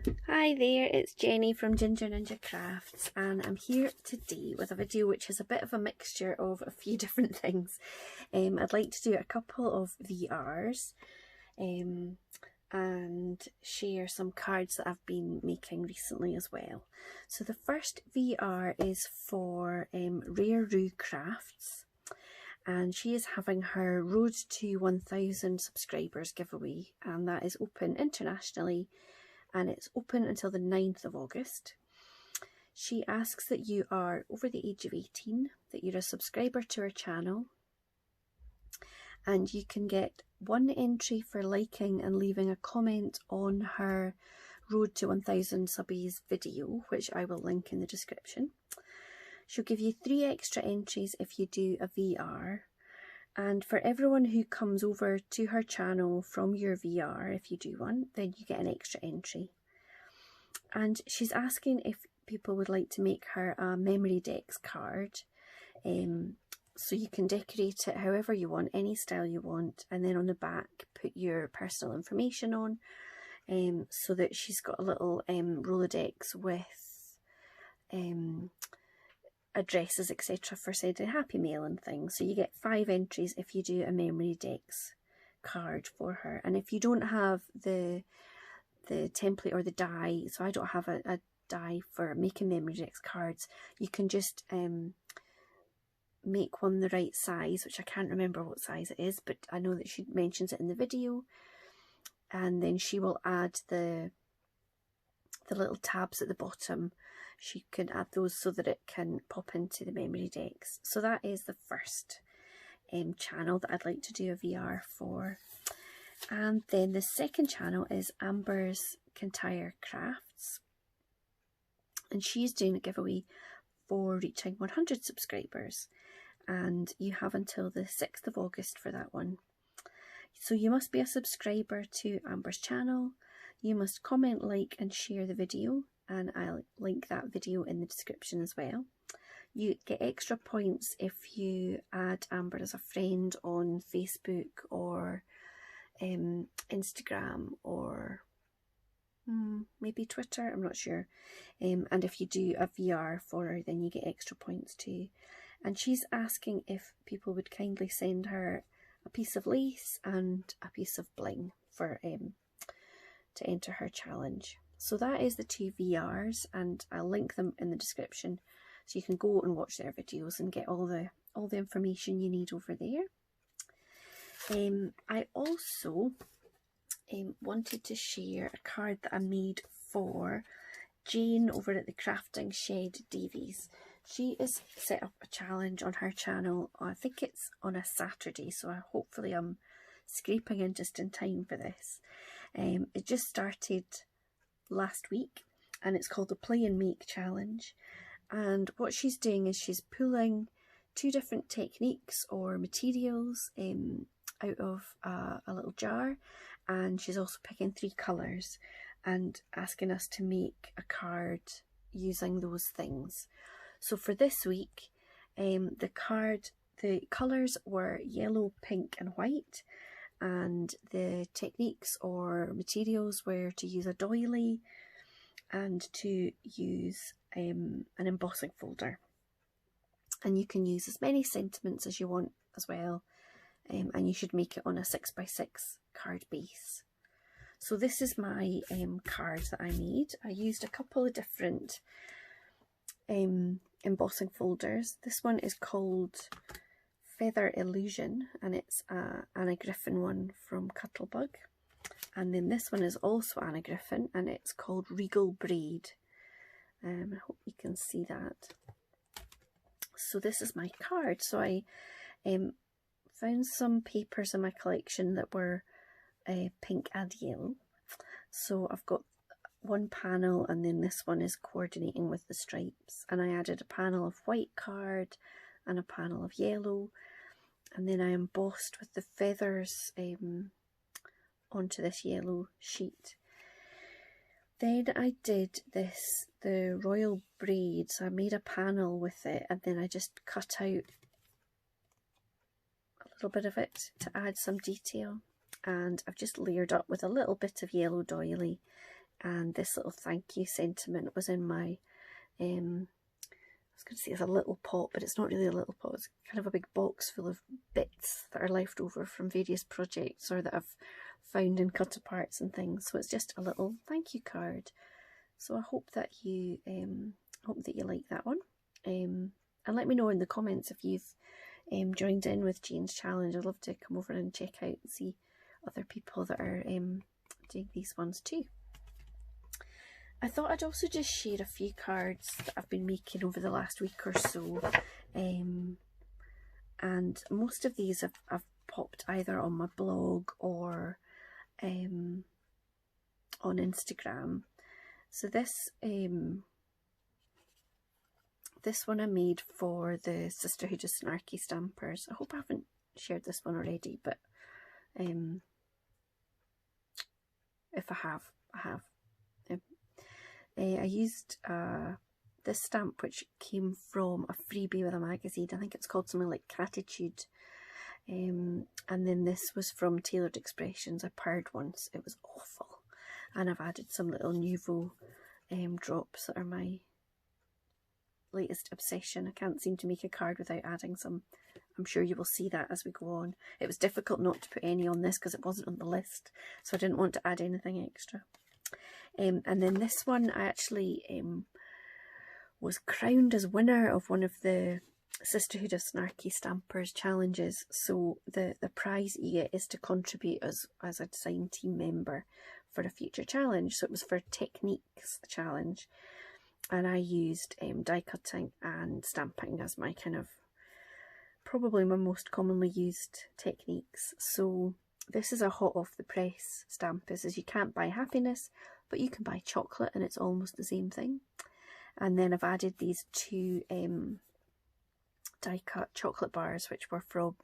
Hi there, it's Jenny from Ginger Ninja Crafts, and I'm here today with a video which is a bit of a mixture of a few different things. I'd like to do a couple of VRs and share some cards that I've been making recently as well. So the first VR is for RareRoo Crafts, and she is having her Road to 1000 subscribers giveaway, and that is open internationally. And it's open until the 9th of August. She asks that you are over the age of 18, that you're a subscriber to her channel, and you can get one entry for liking and leaving a comment on her Road to 1000 Subbies video, which I will link in the description. She'll give you 3 extra entries if you do a VR. And for everyone who comes over to her channel from your VR, if you do one, then you get an extra entry. And she's asking if people would like to make her a memory decks card. So you can decorate it however you want, any style you want. And then on the back, put your personal information on. So that she's got a little Rolodex with addresses, etc. for sending happy mail and things. So you get 5 entries if you do a memory decks card for her. And if you don't have the template or the die, so I don't have a die for making memory decks cards, you can just make one the right size, which I can't remember what size it is, but I know that she mentions it in the video. And then she will add the little tabs at the bottom. She can add those so that it can pop into the memory decks. So that is the first channel that I'd like to do a VR for. And then the second channel is Amber's Kintyre Crafts. And she's doing a giveaway for reaching 100 subscribers. And you have until the 6th of August for that one. So you must be a subscriber to Amber's channel. You must comment, like and share the video, and I'll link that video in the description as well. You get extra points if you add Amber as a friend on Facebook or Instagram or maybe Twitter, I'm not sure. And if you do a VR for her, then you get extra points too. And she's asking if people would kindly send her a piece of lace and a piece of bling for to enter her challenge. So that is the 2 VRs, and I'll link them in the description so you can go and watch their videos and get all the information you need over there. I also wanted to share a card that I made for Jane over at the Crafting Shed Davies. She has set up a challenge on her channel. I think it's on a Saturday, so hopefully I'm scraping in just in time for this. It just started last week, and it's called the Play and Make Challenge. And what she's doing is she's pulling 2 different techniques or materials out of a little jar, and she's also picking 3 colours and asking us to make a card using those things. So for this week, the colours were yellow, pink and white, and the techniques or materials were to use a doily and to use an embossing folder. And you can use as many sentiments as you want as well, and you should make it on a 6x6 card base. So this is my card that I made. I used a couple of different embossing folders. This one is called Feather Illusion, and it's Anna Griffin one from Cuttlebug. And then this one is also Anna Griffin, and it's called Regal Braid. I hope you can see that. So this is my card. So I found some papers in my collection that were pink and yellow. So I've got one panel, and then this one is coordinating with the stripes. And I added a panel of white card and a panel of yellow, and then I embossed with the feathers onto this yellow sheet. Then I did the royal braid, so I made a panel with it, and then I just cut out a little bit of it to add some detail, and I've just layered up with a little bit of yellow doily and this little thank you sentiment was in my, I was going to say it's a little pot, but it's not really a little pot, it's kind of a big box full of bits that are left over from various projects or that I've found in cut aparts and things. So it's just a little thank you card. So I hope that you like that one. And let me know in the comments if you've joined in with Jane's challenge. I'd love to come over and check out and see other people that are doing these ones too. I thought I'd also just share a few cards that I've been making over the last week or so, and most of these I've popped either on my blog or on Instagram. So this one I made for the Sisterhood of Snarky Stampers. I hope I haven't shared this one already, but if I have, I have. I used this stamp which came from a freebie with a magazine. I think it's called something like Gratitude. And then this was from Tailored Expressions. I purred once. It was awful. And I've added some little Nouveau drops that are my latest obsession. I can't seem to make a card without adding some. I'm sure you will see that as we go on. It was difficult not to put any on this because it wasn't on the list, so I didn't want to add anything extra. And then this one, I actually was crowned as winner of one of the Sisterhood of Snarky Stampers challenges. So the prize you get is to contribute as a design team member for a future challenge. So it was for Techniques challenge, and I used die cutting and stamping as my kind of probably my most commonly used techniques. So this is a hot off the press stamp. It says you can't buy happiness, but you can buy chocolate, and it's almost the same thing. And then I've added these two die cut chocolate bars, which were from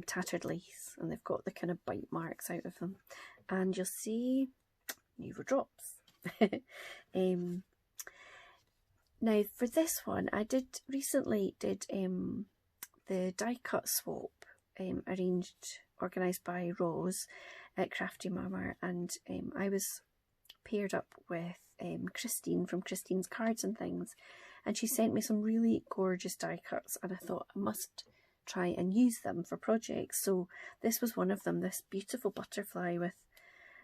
Tattered Lace, and they've got the kind of bite marks out of them. And you'll see Nouveau drops. Now for this one, I recently did the die cut swap, organised by Rose at Crafty Mama, and I was paired up with Christine from Christine's Cards and Things, and she sent me some really gorgeous die cuts, and I thought I must try and use them for projects. So this was one of them, this beautiful butterfly with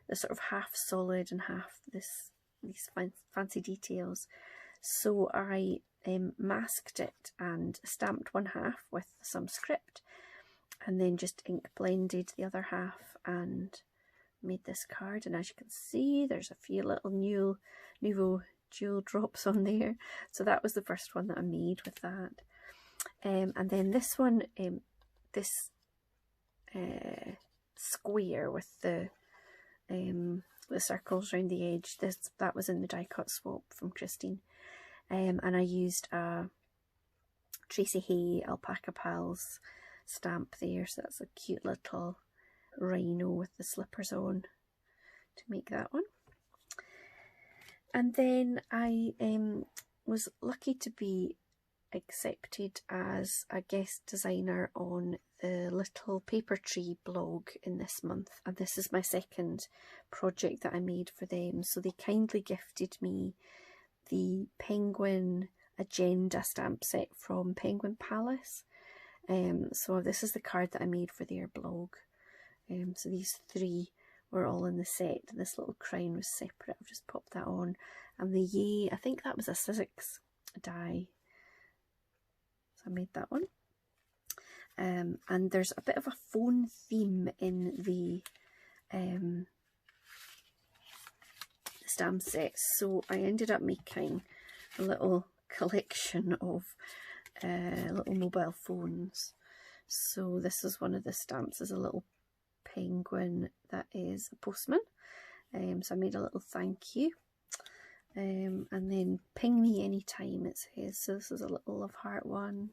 the sort of half solid and half these fancy details. So I masked it and stamped one half with some script, and then just ink blended the other half and made this card. And as you can see, there's a few little Nouveau jewel drops on there. So that was the first one that I made with that. And then this one, this square with the circles around the edge, that was in the die cut swap from Christine. And I used a Tracy Hay Alpaca Pals stamp there, so that's a cute little rhino with the slippers on to make that one. And then I was lucky to be accepted as a guest designer on the Little Paper Tree blog in this month, and this is my second project that I made for them. So they kindly gifted me the Penguin Agenda stamp set from Penguin Palace. So this is the card that I made for their blog. So these three were all in the set, and this little crown was separate. I've just popped that on. And the Yay, I think that was a Sizzix die. So I made that one. And there's a bit of a phone theme in the stamp set. So I ended up making a little collection of little mobile phones. So this is one of the stamps, is a little penguin that is a postman. So I made a little thank you. And then ping me anytime, it says. So this is a little love heart one.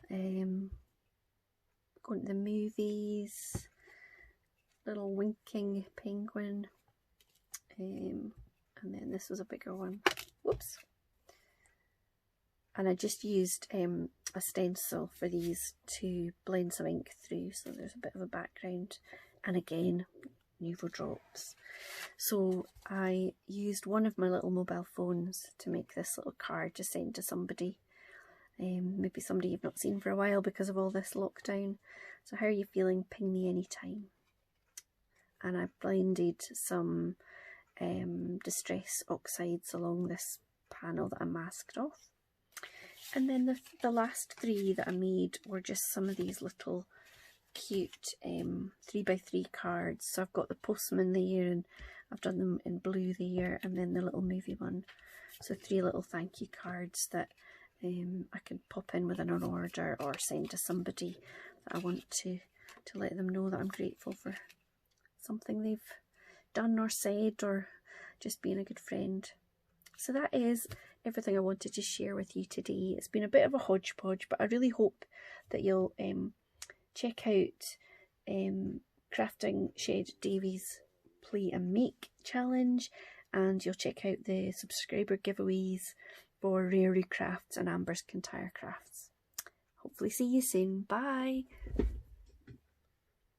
Going to the movies, little winking penguin. And then this was a bigger one. Whoops. And I just used a stencil for these to blend some ink through, so there's a bit of a background. And again, Nuvo drops. So I used one of my little mobile phones to make this little card to send to somebody. Maybe somebody you've not seen for a while because of all this lockdown. So how are you feeling? Ping me anytime. And I blended some Distress Oxides along this panel that I masked off. And then the last three that I made were just some of these little cute 3x3 cards. So I've got the postman there, and I've done them in blue there, and then the little movie one. So 3 little thank you cards that I can pop in within an order or send to somebody that I want to let them know that I'm grateful for something they've done or said, or just being a good friend. So that is everything I wanted to share with you today. It's been a bit of a hodgepodge, but I really hope that you'll check out Crafting Shed Davy's Play and Make challenge, and you'll check out the subscriber giveaways for RareRoo Crafts and Amber's Kintyre Crafts. Hopefully see you soon. Bye!